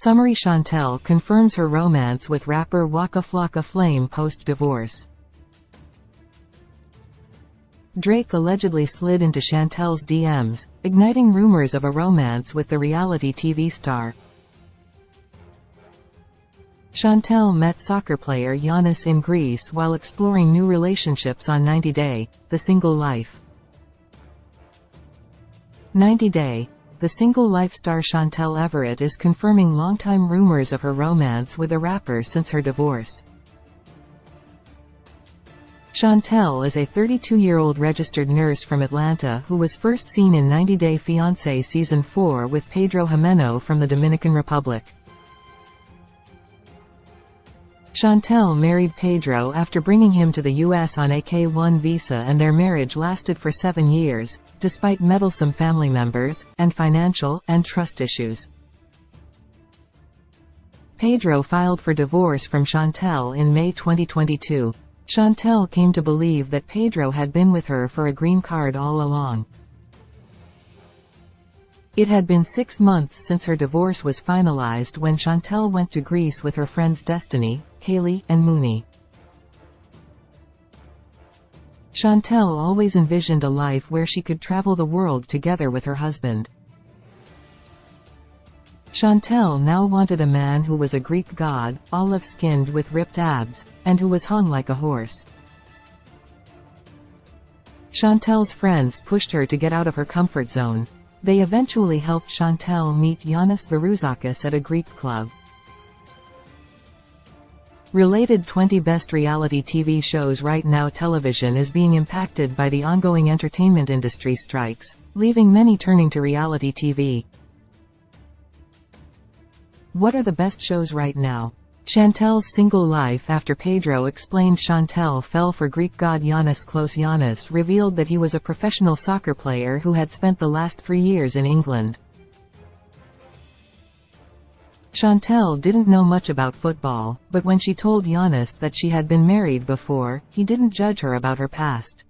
Summary: Chantel confirms her romance with rapper Waka Flocka Flame post-divorce. Drake allegedly slid into Chantel's DMs, igniting rumors of a romance with the reality TV star. Chantel met soccer player Giannis in Greece while exploring new relationships on 90 Day, The Single Life. 90 Day, The Single Life star Chantel Everett is confirming longtime rumors of her romance with a rapper since her divorce. Chantel is a 32-year-old registered nurse from Atlanta who was first seen in 90 Day Fiancé Season 4 with Pedro from the Dominican Republic. Chantel married Pedro after bringing him to the U.S. on a K-1 visa, and their marriage lasted for 7 years, despite meddlesome family members, and financial and trust issues. Pedro filed for divorce from Chantel in May 2022. Chantel came to believe that Pedro had been with her for a green card all along. It had been 6 months since her divorce was finalized when Chantel went to Greece with her friends Destiny, Kaylee, and Mooney. Chantel always envisioned a life where she could travel the world together with her husband. Chantel now wanted a man who was a Greek god, olive-skinned with ripped abs, and who was hung like a horse. Chantel's friends pushed her to get out of her comfort zone. They eventually helped Chantel meet Giannis Varoufakis at a Greek club. Related 20 Best Reality TV Shows. Right now television is being impacted by the ongoing entertainment industry strikes, leaving many turning to reality TV. What are the best shows right now? Chantel's Single Life. After Pedro explained Chantel fell for Greek god Giannis. Giannis revealed that he was a professional soccer player who had spent the last 3 years in England. Chantel didn't know much about football, but when she told Giannis that she had been married before, he didn't judge her about her past.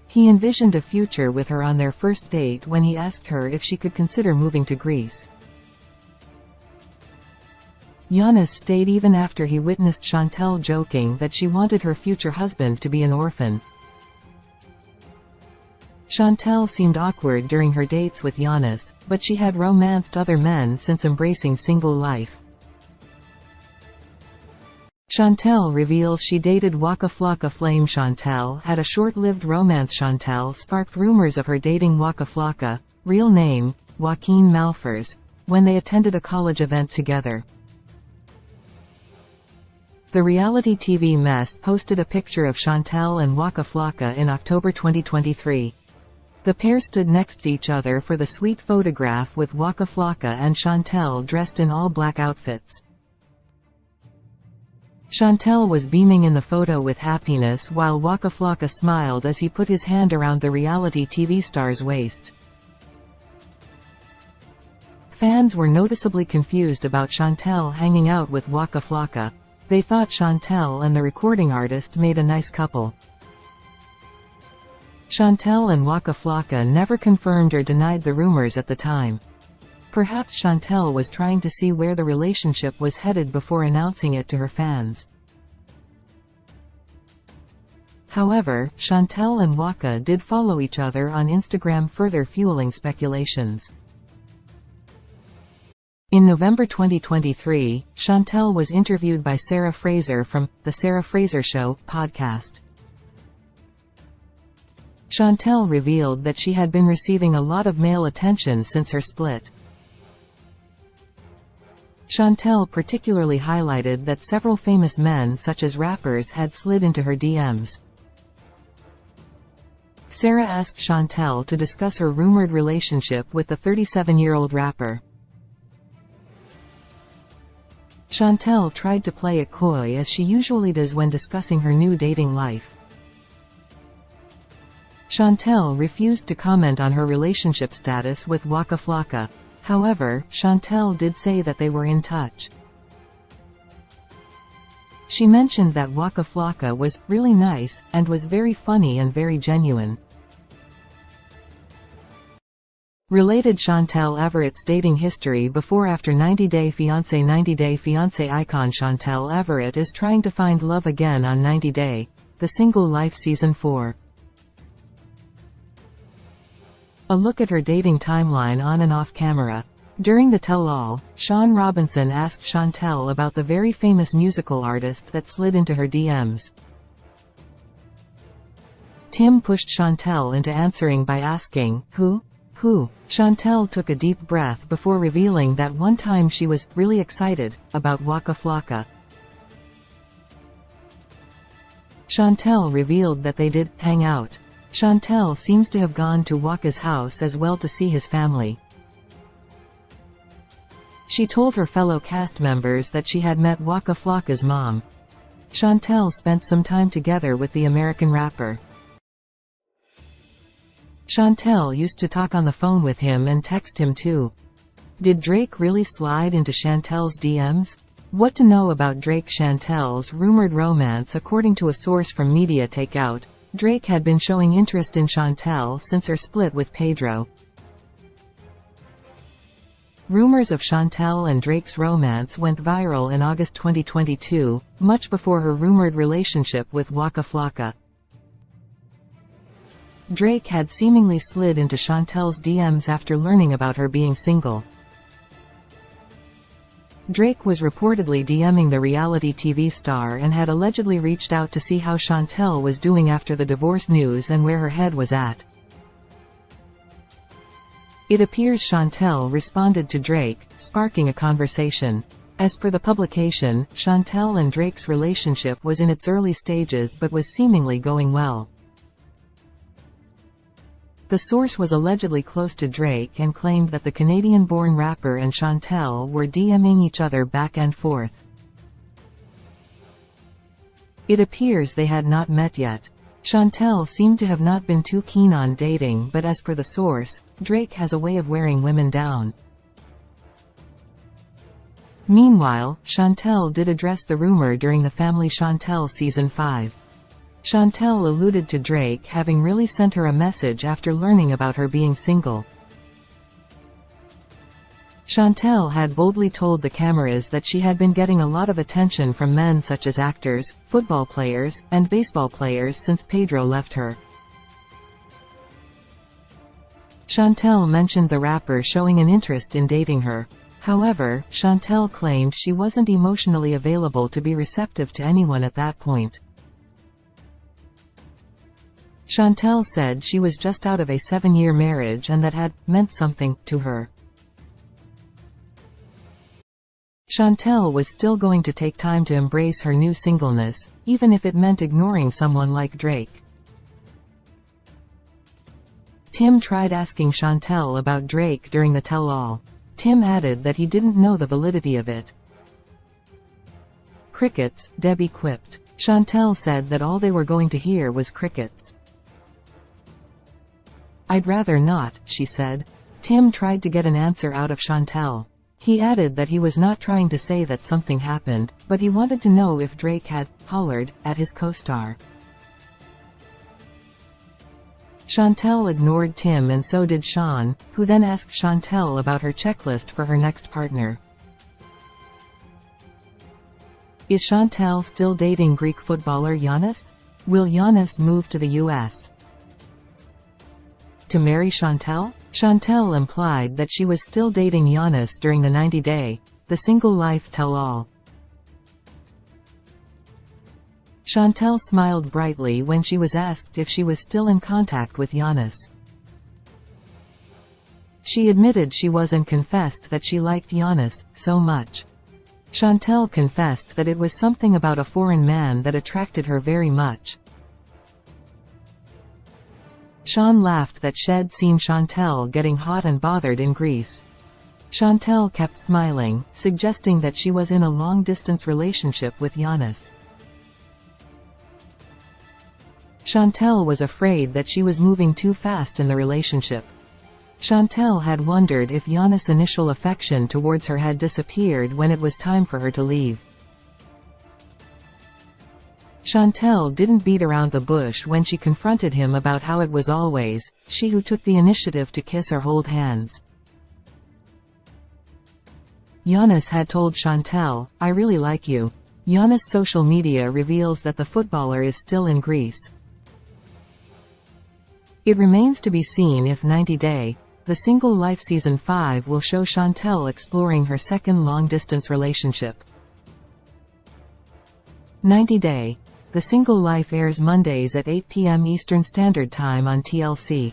He envisioned a future with her on their first date when he asked her if she could consider moving to Greece. Giannis stayed even after he witnessed Chantel joking that she wanted her future husband to be an orphan. Chantel seemed awkward during her dates with Giannis, but she had romanced other men since embracing single life. Chantel reveals she dated Waka Flocka Flame. Chantel had a short-lived romance. Chantel sparked rumors of her dating Waka Flocka, real name, Joaquin Malfers, when they attended a college event together. The reality TV mess posted a picture of Chantel and Waka Flocka in October 2023. The pair stood next to each other for the sweet photograph with Waka Flocka and Chantel dressed in all-black outfits. Chantel was beaming in the photo with happiness while Waka Flocka smiled as he put his hand around the reality TV star's waist. Fans were noticeably confused about Chantel hanging out with Waka Flocka. They thought Chantel and the recording artist made a nice couple. Chantel and Waka Flocka never confirmed or denied the rumors at the time. Perhaps Chantel was trying to see where the relationship was headed before announcing it to her fans. However, Chantel and Waka did follow each other on Instagram, further fueling speculations. In November 2023, Chantel was interviewed by Sarah Fraser from The Sarah Fraser Show podcast. Chantel revealed that she had been receiving a lot of male attention since her split. Chantel particularly highlighted that several famous men such as rappers had slid into her DMs. Sarah asked Chantel to discuss her rumored relationship with the 37-year-old rapper. Chantel tried to play it coy as she usually does when discussing her new dating life. Chantel refused to comment on her relationship status with Waka Flocka. However, Chantel did say that they were in touch. She mentioned that Waka Flocka was really nice, and was very funny and very genuine. Related Chantel Everett's dating history before after 90-Day Fiancé. 90-Day Fiancé icon Chantel Everett is trying to find love again on 90-Day, The Single Life Season 4. A look at her dating timeline on and off camera. During the tell-all, Sean Robinson asked Chantel about the very famous musical artist that slid into her DMs. Tim pushed Chantel into answering by asking, "Who? Who?" Chantel took a deep breath before revealing that one time she was really excited about Waka Flocka. Chantel revealed that they did hang out. Chantel seems to have gone to Waka's house as well to see his family. She told her fellow cast members that she had met Waka Flocka's mom. Chantel spent some time together with the American rapper. Chantel used to talk on the phone with him and text him too. Did Drake really slide into Chantel's DMs? What to know about Drake-Chantel's rumored romance? According to a source from Media Takeout, Drake had been showing interest in Chantel since her split with Pedro. Rumors of Chantel and Drake's romance went viral in August 2022, much before her rumored relationship with Waka Flocka. Drake had seemingly slid into Chantel's DMs after learning about her being single. Drake was reportedly DMing the reality TV star and had allegedly reached out to see how Chantel was doing after the divorce news and where her head was at. It appears Chantel responded to Drake, sparking a conversation. As per the publication, Chantel and Drake's relationship was in its early stages but was seemingly going well. The source was allegedly close to Drake and claimed that the Canadian-born rapper and Chantel were DMing each other back and forth. It appears they had not met yet. Chantel seemed to have not been too keen on dating, but as per the source, Drake has a way of wearing women down. Meanwhile, Chantel did address the rumor during the Family Chantel Season 5. Chantel alluded to Drake having really sent her a message after learning about her being single. Chantel had boldly told the cameras that she had been getting a lot of attention from men such as actors, football players, and baseball players since Pedro left her. Chantel mentioned the rapper showing an interest in dating her. However, Chantel claimed she wasn't emotionally available to be receptive to anyone at that point. Chantel said she was just out of a 7-year marriage and that had meant something to her. Chantel was still going to take time to embrace her new singleness, even if it meant ignoring someone like Drake. Tim tried asking Chantel about Drake during the tell-all. Tim added that he didn't know the validity of it. "Crickets," Debbie quipped. Chantel said that all they were going to hear was crickets. "I'd rather not," she said. Tim tried to get an answer out of Chantel. He added that he was not trying to say that something happened, but he wanted to know if Drake had hollered at his co-star. Chantel ignored Tim and so did Sean, who then asked Chantel about her checklist for her next partner. Is Chantel still dating Greek footballer Giannis? Will Giannis move to the U.S. to marry Chantel? Chantel implied that she was still dating Giannis during the 90-Day, The Single Life tell-all. Chantel smiled brightly when she was asked if she was still in contact with Giannis. She admitted she was and confessed that she liked Giannis so much. Chantel confessed that it was something about a foreign man that attracted her very much. Sean laughed that she'd seen Chantel getting hot and bothered in Greece. Chantel kept smiling, suggesting that she was in a long-distance relationship with Giannis. Chantel was afraid that she was moving too fast in the relationship. Chantel had wondered if Giannis' initial affection towards her had disappeared when it was time for her to leave. Chantel didn't beat around the bush when she confronted him about how it was always she who took the initiative to kiss or hold hands. Giannis had told Chantel, "I really like you." Giannis' social media reveals that the footballer is still in Greece. It remains to be seen if 90 Day, The Single Life Season 5 will show Chantel exploring her second long-distance relationship. 90 Day, The Single Life airs Mondays at 8 p.m. Eastern Standard Time on TLC.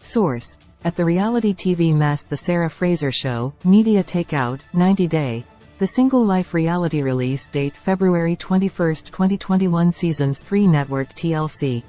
Source: at the reality TV mess The Sarah Fraser Show, Media Takeout, 90 Day, The Single Life reality release date February 21, 2021 Seasons 3 Network TLC.